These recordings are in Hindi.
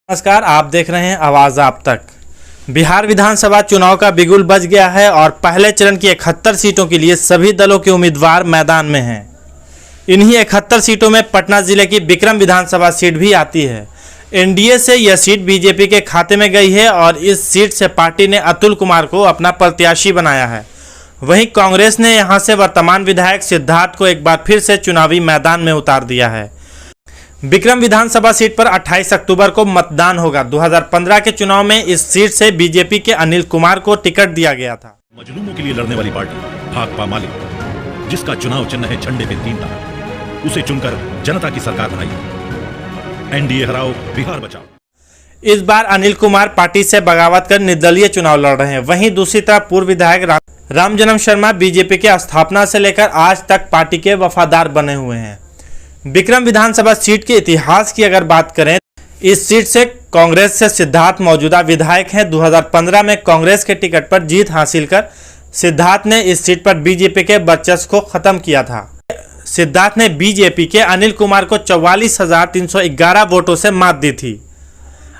नमस्कार, आप देख रहे हैं आवाज़ आप तक। बिहार विधानसभा चुनाव का बिगुल बज गया है और पहले चरण की 71 सीटों के लिए सभी दलों के उम्मीदवार मैदान में हैं। इन्हीं 71 सीटों में पटना जिले की बिक्रम विधानसभा सीट भी आती है। एनडीए से यह सीट बीजेपी के खाते में गई है और इस सीट से पार्टी ने अतुल कुमार को अपना प्रत्याशी बनाया है। वहीं कांग्रेस ने यहां से वर्तमान विधायक सिद्धार्थ को एक बार फिर से चुनावी मैदान में उतार दिया है। बिक्रम विधानसभा सीट पर 28 अक्टूबर को मतदान होगा। 2015 के चुनाव में इस सीट से बीजेपी के अनिल कुमार को टिकट दिया गया था। मजलूमों के लिए लड़ने वाली पार्टी भाकपा माले, जिसका चुनाव चिन्ह है झंडे पे 3 तारा, उसे चुनकर जनता की सरकार बनाई। एनडीए हराओ, बिहार बचाओ। इस बार अनिल कुमार पार्टी से बगावत कर निर्दलीय चुनाव लड़ रहे हैं। वहीं दूसरी तरफ पूर्व विधायक रामजन्म शर्मा बीजेपी के स्थापना से लेकर आज तक पार्टी के वफादार बने हुए हैं। बिक्रम विधानसभा सीट के इतिहास की अगर बात करें, इस सीट से कांग्रेस से सिद्धार्थ मौजूदा विधायक हैं। 2015 में कांग्रेस के टिकट पर जीत हासिल कर सिद्धार्थ ने इस सीट पर बीजेपी के वर्चस्व को खत्म किया था। सिद्धार्थ ने बीजेपी के अनिल कुमार को 44,311 वोटों से मात दी थी।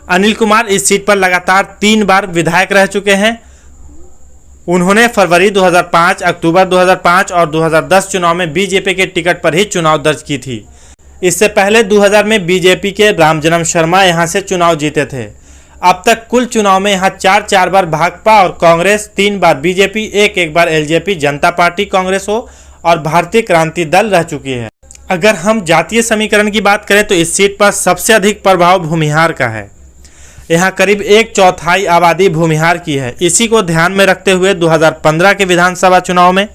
अनिल कुमार इस सीट पर लगातार 3 बार विधायक रह चुके हैं। उन्होंने फरवरी 2005, अक्टूबर 2005 और 2010 चुनाव में बीजेपी के टिकट पर ही चुनाव दर्ज की थी। इससे पहले 2000 में बीजेपी के रामजन्म शर्मा यहां से चुनाव जीते थे। अब तक कुल चुनाव में यहां 4 बार भाकपा और कांग्रेस, 3 बार बीजेपी, एक बार एलजेपी, जनता पार्टी कांग्रेस हो और भारतीय क्रांति दल रह चुकी है। अगर हम जातीय समीकरण की बात करें तो इस सीट पर सबसे अधिक प्रभाव भूमिहार का है। यहाँ करीब 1/4 आबादी भूमिहार की है। इसी को ध्यान में रखते हुए 2015 के विधानसभा चुनाव में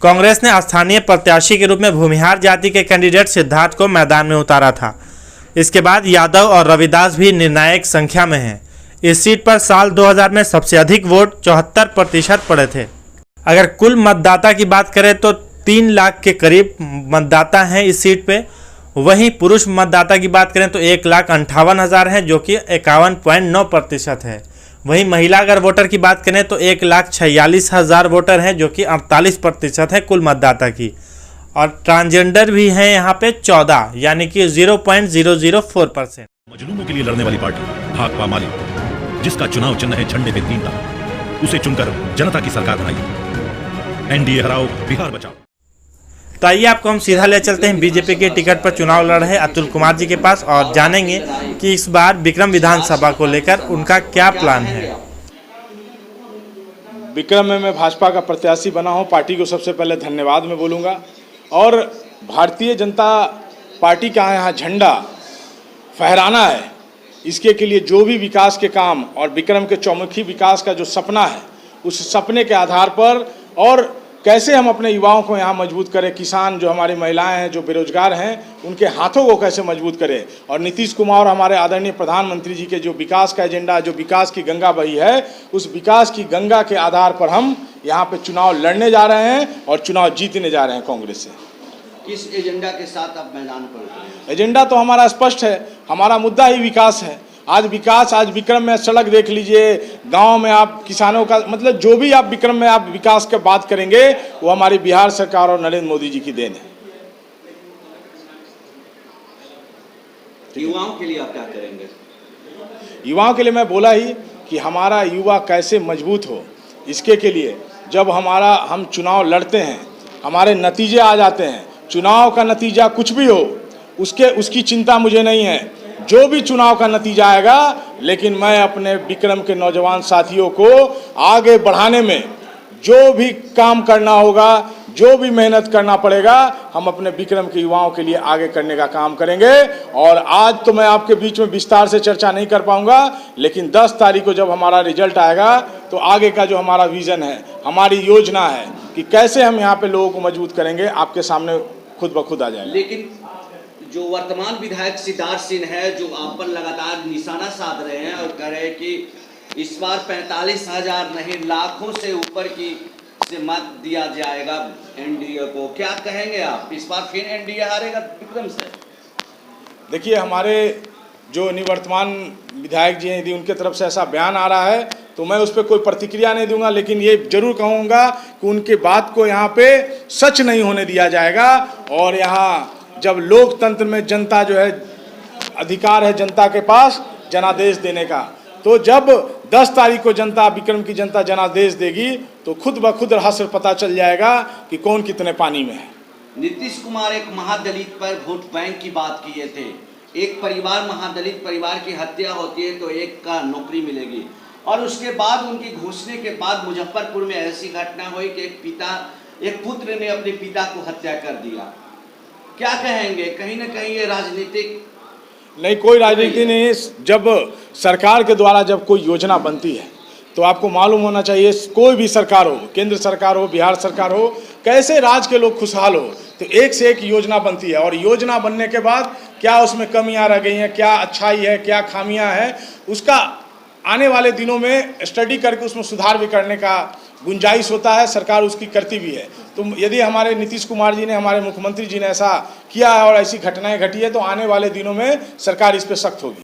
कांग्रेस ने स्थानीय प्रत्याशी के रूप में भूमिहार जाति के कैंडिडेट सिद्धार्थ को मैदान में उतारा था। इसके बाद यादव और रविदास भी निर्णायक संख्या में हैं। इस सीट पर साल 2000 में सबसे अधिक वोट 74% पड़े थे। अगर कुल मतदाता की बात करें तो 3 लाख के करीब मतदाता हैं इस सीट पे। वहीं पुरुष मतदाता की बात करें तो 1,58,000 हैं, जो कि 51.9% है। वहीं महिला अगर वोटर की बात करें तो 1,46,000 वोटर हैं, जो कि 48% है कुल मतदाता की। और ट्रांसजेंडर भी हैं यहाँ पे 14, यानी कि 0.004%। मजलूमों के लिए लड़ने वाली पार्टी भाकपा माले, जिसका चुनाव चिन्ह है झंडे पे 3 तारा, उसे चुनकर जनता की सरकार बनाई। एनडीए हराओ, बिहार बचाओ। तो आइए आपको हम सीधा ले चलते हैं बीजेपी के टिकट पर चुनाव लड़ रहे अतुल कुमार जी के पास और जानेंगे कि इस बार बिक्रम विधानसभा को लेकर उनका क्या प्लान है। बिक्रम में मैं भाजपा का प्रत्याशी बना हूं। पार्टी को सबसे पहले धन्यवाद मैं बोलूँगा और भारतीय जनता पार्टी का यहाँ झंडा फहराना है। इसके लिए जो भी विकास के काम और बिक्रम के चौमुखी विकास का जो सपना है, उस सपने के आधार पर और कैसे हम अपने युवाओं को यहाँ मजबूत करें, किसान जो हमारी महिलाएं हैं, जो बेरोजगार हैं, उनके हाथों को कैसे मजबूत करें। और नीतीश कुमार हमारे आदरणीय प्रधानमंत्री जी के जो विकास का एजेंडा, जो विकास की गंगा बही है, उस विकास की गंगा के आधार पर हम यहाँ पे चुनाव लड़ने जा रहे हैं और चुनाव जीतने जा रहे हैं कांग्रेस से। किस एजेंडा के साथ आप मैदान पर? एजेंडा तो हमारा स्पष्ट है। हमारा मुद्दा ही विकास है। आज विकास, आज बिक्रम में सड़क देख लीजिए, गांव में आप किसानों का मतलब जो भी आप बिक्रम में आप विकास की बात करेंगे, वो हमारी बिहार सरकार और नरेंद्र मोदी जी की देन है। युवाओं के लिए आप क्या करेंगे? युवाओं के लिए मैं बोला ही कि हमारा युवा कैसे मजबूत हो, इसके के लिए जब हम चुनाव लड़ते हैं, हमारे नतीजे आ जाते हैं। चुनाव का नतीजा कुछ भी हो, उसकी चिंता मुझे नहीं है। जो भी चुनाव का नतीजा आएगा, लेकिन मैं अपने बिक्रम के नौजवान साथियों को आगे बढ़ाने में जो भी काम करना होगा, जो भी मेहनत करना पड़ेगा, हम अपने बिक्रम के युवाओं के लिए आगे करने का काम करेंगे। और आज तो मैं आपके बीच में विस्तार से चर्चा नहीं कर पाऊंगा, लेकिन 10 तारीख को जब हमारा रिजल्ट आएगा तो आगे का जो हमारा विजन है, हमारी योजना है कि कैसे हम यहाँ पे लोगों को मजबूत करेंगे, आपके सामने खुद ब खुद आ जाएगा। लेकिन जो वर्तमान विधायक सिद्धार्थ सिंह है, जो आप पर लगातार निशाना साध रहे हैं और कह रहे हैं कि इस बार 45,000 नहीं, लाखों से ऊपर की से मत दिया जाएगा एनडीए को, क्या कहेंगे आप? इस बार फिर एनडीए हारेगा बिक्रम से? देखिए, हमारे जो निवर्तमान विधायक जी हैं, यदि उनके तरफ से ऐसा बयान आ रहा है तो मैं उस पर कोई प्रतिक्रिया नहीं दूंगा, लेकिन ये जरूर कहूँगा कि उनके बात को यहाँ पे सच नहीं होने दिया जाएगा। और यहाँ जब लोकतंत्र में जनता जो है, अधिकार है जनता के पास, जनादेश देने का। तो जब 10 तारीख को जनता, विक्रम की जनता जनादेश देगी तो खुद ब खुद रहस्य पता चल जाएगा कि कौन कितने पानी में है। नीतीश कुमार एक महादलित पर वोट बैंक की बात किए थे। एक परिवार, महादलित परिवार की हत्या होती है तो एक का नौकरी मिलेगी, और उसके बाद उनकी घोषणा के बाद मुजफ्फरपुर में ऐसी घटना हुई कि एक पुत्र ने अपने पिता को हत्या कर दिया। क्या कहेंगे? कहीं ना कहीं ये राजनीतिक नहीं, कोई राजनीति नहीं है। जब सरकार के द्वारा जब कोई योजना बनती है तो आपको मालूम होना चाहिए, कोई भी सरकार हो, केंद्र सरकार हो, बिहार सरकार हो, कैसे राज्य के लोग खुशहाल हो, तो एक से एक योजना बनती है। और योजना बनने के बाद क्या उसमें कमियां रह गई हैं, क्या अच्छाई है, क्या खामियां हैं, उसका आने वाले दिनों में स्टडी करके उसमें सुधार भी करने का गुंजाइश होता है। सरकार उसकी करती भी है। तो यदि हमारे नीतीश कुमार जी ने, हमारे मुख्यमंत्री जी ने ऐसा किया है और ऐसी घटनाएं घटी है तो आने वाले दिनों में सरकार इस पर सख्त होगी।